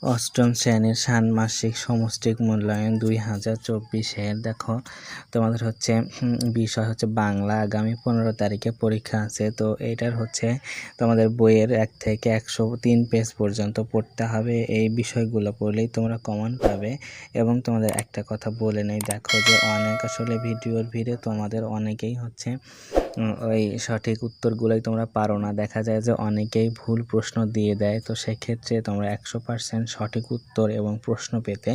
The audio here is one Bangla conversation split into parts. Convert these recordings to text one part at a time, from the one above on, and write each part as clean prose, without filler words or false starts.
অষ্টম শ্রেণীর ষান্মাসিক সমষ্টিক মূল্যায়ন 2024-এর দেখো তোমাদের হচ্ছে বিষয় হচ্ছে বাংলা। আগামী 15 তারিখে পরীক্ষা আছে। তো এইটার হচ্ছে তোমাদের বইয়ের 1 থেকে 103 পেজ পর্যন্ত পড়তে হবে। এই বিষয়গুলো পড়লেই তোমরা কমন পাবে। এবং তোমাদের একটা কথা বলে নেই, দেখো যে অনেক আসলে ভিডিওর ভিড়ে তোমাদের অনেকেই হচ্ছে ওই সঠিক উত্তরগুলোই তোমরা পারো না। দেখা যায় যে অনেকেই ভুল প্রশ্ন দিয়ে দেয়। তো সেক্ষেত্রে তোমরা 100% সঠিক উত্তর এবং প্রশ্ন পেতে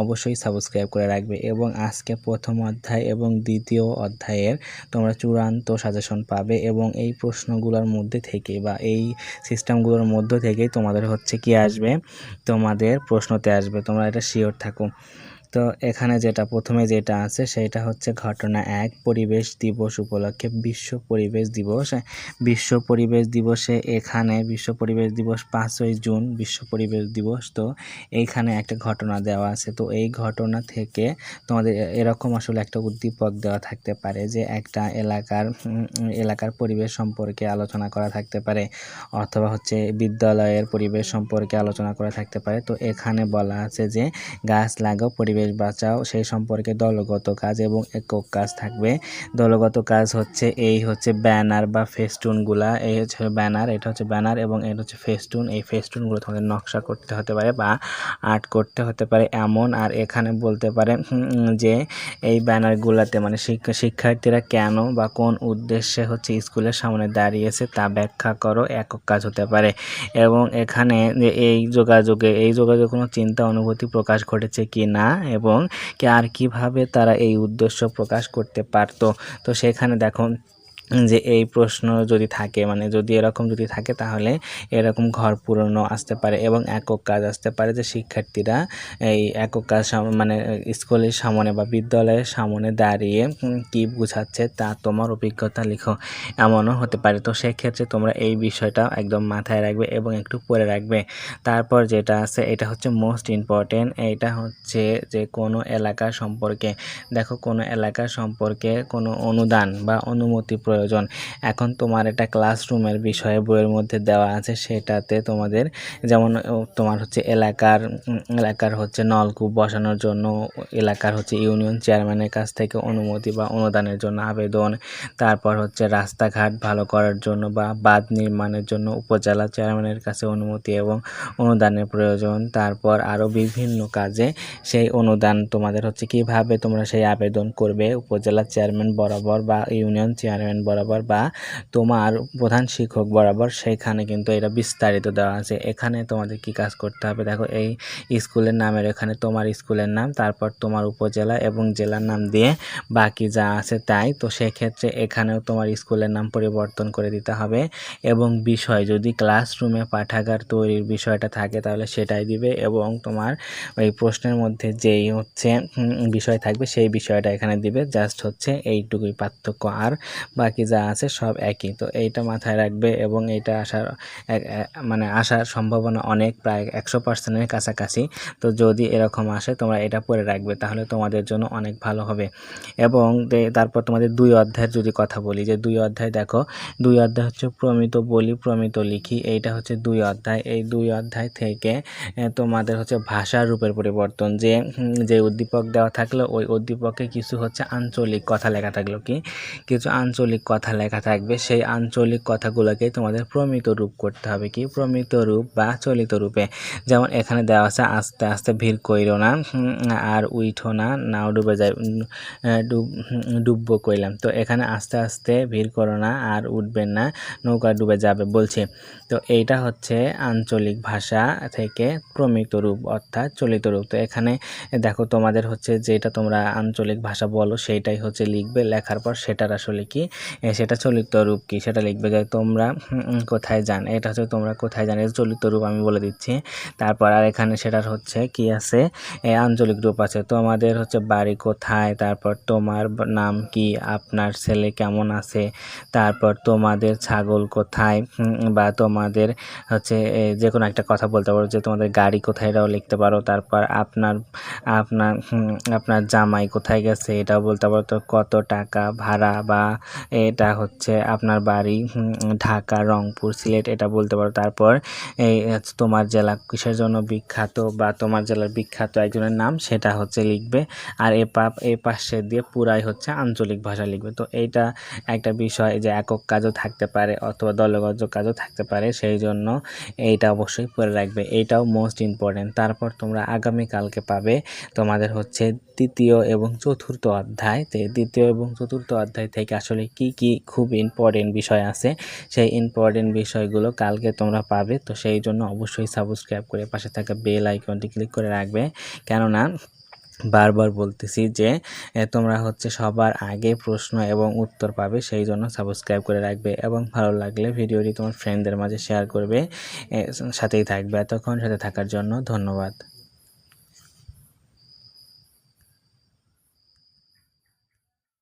অবশ্যই সাবস্ক্রাইব করে রাখবে। এবং আজকে প্রথম অধ্যায় এবং দ্বিতীয় অধ্যায়ের তোমরা চূড়ান্ত সাজেশন পাবে এবং এই প্রশ্নগুলোর মধ্যে থেকে বা এই সিস্টেমগুলোর মধ্য থেকেই তোমাদের হচ্ছে কি আসবে, তোমাদের প্রশ্নতে আসবে, তোমরা এটা শিওর থাকো। তো এখানে প্রথমে যেটা আছে সেটা হচ্ছে ঘটনা 1, পরিবেশ দিবস উপলক্ষে বিশ্ব পরিবেশ দিবস। বিশ্ব পরিবেশ দিবসে এখানে বিশ্ব পরিবেশ দিবস 5ই জুন বিশ্ব পরিবেশ দিবস। তো এইখানে একটা ঘটনা দেওয়া আছে। তো এই ঘটনা থেকে তোমাদের এরকম আসলে একটা উদ্দীপক দেওয়া থাকতে পারে যে একটা এলাকার পরিবেশ সম্পর্কে আলোচনা করা থাকতে পারে, অথবা হচ্ছে বিদ্যালয়ের পরিবেশ সম্পর্কে আলোচনা করা থাকতে পারে। তো এখানে বলা আছে যে গাছ লাগাও পরিবেশ বাঁচাও, সেই সম্পর্কে দলগত কাজ এবং একক কাজ থাকবে। দলগত কাজ হচ্ছে এই হচ্ছে ব্যানার বা ফেস্টুনগুলা, এই হচ্ছে ব্যানার, এটা হচ্ছে ব্যানার এবং এটা হচ্ছে ফেস্টুন। এই ফেস্টুনগুলো তোমাদের নকশা করতে হতে পারে বা আর্ট করতে হতে পারে এমন। আর এখানে বলতে পারে যে এই ব্যানারগুলোতে মানে শিক্ষার্থীরা কেন বা কোন উদ্দেশ্যে হচ্ছে স্কুলের সামনে দাঁড়িয়েছে তা ব্যাখ্যা করো, একক কাজ হতে পারে। এবং এখানে এই যোগাযোগে কোনো চিন্তা অনুভূতি প্রকাশ ঘটেছে কি না এবং আর কিভাবে তারা এই উদ্দেশ্য প্রকাশ করতে পারতো। তো সেখানে দেখো যে এই প্রশ্ন যদি থাকে, মানে যদি এরকম যদি থাকে তাহলে এরকম ঘর পুরনো আসতে পারে এবং একক কাজ আসতে পারে যে শিক্ষার্থীরা এই একক কাজ মানে স্কুলের সামনে বা বিদ্যালয়ের সামনে দাঁড়িয়ে কি বোঝাচ্ছে তা তোমার অভিজ্ঞতা লিখো, এমনও হতে পারে। তো সেক্ষেত্রে তোমরা এই বিষয়টা একদম মাথায় রাখবে এবং একটু পড়ে রাখবে। তারপর যেটা আছে এটা হচ্ছে মোস্ট ইম্পর্টেন্ট, এইটা হচ্ছে যে কোনো এলাকা সম্পর্কে, দেখো কোনো এলাকা সম্পর্কে কোনো অনুদান বা অনুমতি প্রয়োজন। এখন তোমার এটা ক্লাসরুমের বিষয়ে বইয়ের মধ্যে দেওয়া আছে, সেটাতে তোমাদের যেমন তোমার হচ্ছে এলাকার হচ্ছে নলকূপ বসানোর জন্য এলাকার হচ্ছে ইউনিয়ন চেয়ারম্যানের কাছ থেকে অনুমতি বা অনুদানের জন্য আবেদন। তারপর হচ্ছে রাস্তাঘাট ভালো করার জন্য বা বাঁধ নির্মাণের জন্য উপজেলা চেয়ারম্যানের কাছে অনুমতি এবং অনুদানের প্রয়োজন। তারপর আরও বিভিন্ন কাজে সেই অনুদান তোমাদের হচ্ছে কিভাবে তোমরা সেই আবেদন করবে উপজেলা চেয়ারম্যান বরাবর বা ইউনিয়ন চেয়ারম্যান বরাবর বা তোমার প্রধান শিক্ষক বরাবর, সেখানে কিন্তু এটা বিস্তারিত দেওয়া আছে। এখানে তোমাদের কি কাজ করতে হবে, দেখো এই স্কুলের নামের এখানে তোমার স্কুলের নাম, তারপর তোমার উপজেলা এবং জেলার নাম দিয়ে বাকি যা আছে তাই। তো সেক্ষেত্রে এখানেও তোমার স্কুলের নাম পরিবর্তন করে দিতে হবে এবং বিষয় যদি ক্লাসরুমে পাঠাগার তৈরির বিষয়টা থাকে তাহলে সেটাই দিবে এবং তোমার ওই প্রশ্নের মধ্যে যেই হচ্ছে বিষয় থাকবে সেই বিষয়টা এখানে দিবে। জাস্ট হচ্ছে এইটুকুই পার্থক্য, আর বাকি যা আছে সব একই। তো এইটা মাথায় রাখবে এবং এইটা আসার সম্ভাবনা অনেক, প্রায় 100%-এর কাছাকাছি। তো যদি এরকম আসে তোমরা এটা পড়ে রাখবে, তাহলে তোমাদের জন্য অনেক ভালো হবে। এবং তারপর তোমাদের 2 অধ্যায়ের যদি কথা বলি, যে 2 অধ্যায় দেখো, 2 অধ্যায় হচ্ছে প্রমিত বলি প্রমিত লিখি, এইটা হচ্ছে 2 অধ্যায়। এই 2 অধ্যায় থেকে তোমাদের হচ্ছে ভাষার রূপের পরিবর্তন, যে উদ্দীপক দেওয়া থাকলো ওই উদ্দীপকে কিছু হচ্ছে আঞ্চলিক কথা লেখা থাকলো, কিছু আঞ্চলিক কথা লেখা থাকবে, সেই আঞ্চলিক কথাগুলোকে তোমাদের প্রমিত রূপ করতে হবে, প্রমিত রূপ বা চলিত রূপে। যেমন এখানে দেওয়া আছে আস্তে আস্তে ভিড় কইরো না, আর উঠো না, নাও ডুবে যায়, ডুববো কইলাম। তো এখানে আস্তে আস্তে ভিড় করো না আর উঠবেন না, নৌকা ডুবে যাবে বলছে। তো এইটা হচ্ছে আঞ্চলিক ভাষা থেকে প্রমিত রূপ অর্থাৎ চলিত রূপ। তো এখানে দেখো তোমাদের হচ্ছে যেটা তোমরা আঞ্চলিক ভাষা বলো সেইটাই হচ্ছে লিখবে, লেখার পর সেটার আসলে কি সেটা চলিত রূপ কি সেটা লিখবে, যে তোমরা কোথায় যান, এটা হচ্ছে তোমরা কোথায় যান, এটা চলিত রূপ আমি বলে দিচ্ছি। তারপর আর এখানে সেটার হচ্ছে কি আছে, আঞ্চলিক রূপ আছে, তোমাদের হচ্ছে বাড়ি কোথায়, তারপর তোমার নাম কি, আপনার ছেলে কেমন আছে, তারপর তোমাদের ছাগল কোথায়, বা তোমাদের হচ্ছে যে কোনো একটা কথা বলতে পারো, যে তোমাদের গাড়ি কোথায় এটাও লিখতে পারো। তারপর আপনার আপনার জামাই কোথায় গেছে এটাও বলতে পারো। তো কত টাকা ভাড়া বা এটা হচ্ছে আপনার বাড়ি ঢাকা, রংপুর, সিলেট এটা বলতে পারো। তারপর এই তোমার জেলা কিসের জন্য বিখ্যাত বা তোমার জেলার বিখ্যাত একজনের নাম সেটা হচ্ছে লিখবে। আর এই পাশে দিয়ে পুরাই হচ্ছে আঞ্চলিক ভাষা লিখবে। তো এইটা একটা বিষয় যে একক কাজও থাকতে পারে অথবা দলগত কাজও থাকতে পারে, সেই জন্য এইটা অবশ্যই পড়ে রাখবে। এইটাও মোস্ট ইম্পর্টেন্ট। তারপর তোমরা আগামীকালকে পাবে তোমাদের হচ্ছে তৃতীয় এবং চতুর্থ অধ্যায়। তো দ্বিতীয় এবং চতুর্থ অধ্যায় থেকে আসলে কি কি খুব ইম্পর্টেন্ট বিষয় আছে, সেই ইম্পর্টেন্ট বিষয়গুলো কালকে তোমরা পাবে। তো সেই জন্য অবশ্যই সাবস্ক্রাইব করে পাশে থাকা বেল আইকনটি ক্লিক করে রাখবে, কেননা বারবার বলতেছি যে তোমরা হচ্ছে সবার আগে প্রশ্ন এবং উত্তর পাবে, সেই জন্য সাবস্ক্রাইব করে রাখবে। এবং ভালো লাগলে ভিডিওটি তোমার ফ্রেন্ডদের মাঝে শেয়ার করবে, সাথেই থাকবে। এতক্ষণ সাথে থাকার জন্য ধন্যবাদ।